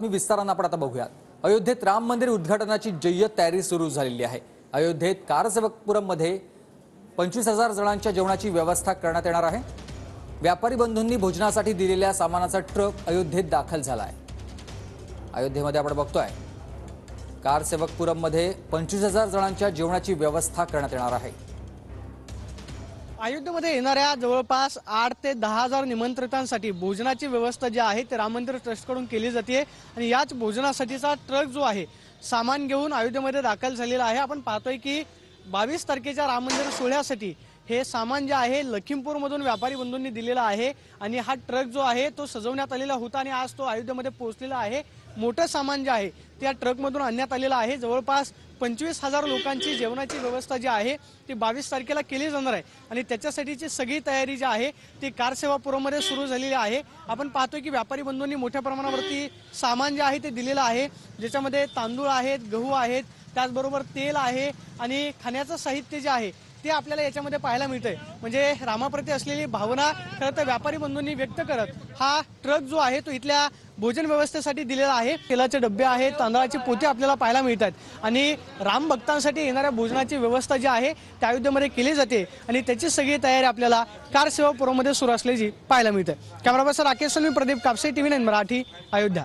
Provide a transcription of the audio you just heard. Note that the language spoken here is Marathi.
मी विस्ताराने आपण आता बघूयात। अयोध्येत राम मंदिर उद्घाटनाची जय्यत तयारी सुरू झालेली आहे। अयोध्येत कारसेवकपुरम मध्ये 25,000 जणांच्या जेवणाची व्यवस्था करण्यात येणार आहे। व्यापारी बंधूंनी भोजनासाठी दिलेल्या सामानाचा ट्रक अयोध्येत दाखल झाला आहे। अयोध्येमध्ये आपण बघतोय कारसेवकपुरम मध्ये 25,000 जणांच्या जेवणाची व्यवस्था करण्यात येणार आहे। अयोध्येमध्ये येणाऱ्या जवळपास 8 ते 10,000 निमंत्रितांसाठी भोजनाची व्यवस्था जी आहे ते राम मंदिर ट्रस्टकडून केली जाते आणि याच भोजनासाठीचा ट्रक जो आहे सामान घेऊन अयोध्येमध्ये दाखल झालेला आहे। आपण पाहतोय की 22 तारखेच्या राम मंदिर सोहळ्यासाठी हे सामान जे आहे लखीमपूरमधून व्यापारी बंधूंनी दिलेला आहे आणि हा ट्रक जो आहे तो सजवण्यात आलेला होता आणि आज तो अयोध्येमध्ये पोहोचलेला आहे। मोठं सामान जे आहे त्या ट्रकमधून आणण्यात आलेलं आहे। जवळपास 25,000 लोकांची जेवणाची व्यवस्था जी आहे ती 22 तारखेला केली जाणार आहे आणि त्याच्यासाठीची सगळी तयारी जी आहे ती कारसेवापुरममध्ये सुरू झालेली आहे। आपण पाहतोय की व्यापारी बंधूंनी मोठ्या प्रमाणावरती सामान जे आहे ते दिलेलं आहे, ज्याच्यामध्ये तांदूळ आहेत, गहू आहेत, त्याचबरोबर तेल आहे आणि खाण्याचं साहित्य जे आहे ते आपल्याला याच्यामध्ये पाहायला मिळतंय। म्हणजे रामाप्रती असलेली भावना खरं तर व्यापारी बंधूंनी व्यक्त करत हा ट्रक जो आहे तो इथल्या भोजन व्यवस्थेसाठी दिलेला आहे। तेलाचे डब्बे आहेत, तांदळाची पोते आपल्याला पाहायला मिळतात आणि राम भक्तांसाठी येणाऱ्या भोजनाची व्यवस्था जी आहे त्या अयोध्येमध्ये केली जाते आणि त्याची सगळी तयारी आपल्याला कारसेवापुरममध्ये सुरू असल्याची पाहायला मिळते। कॅमेरा पर्सन राकेश, मी प्रदीप कापसे, TV9 मराठी, अयोध्या।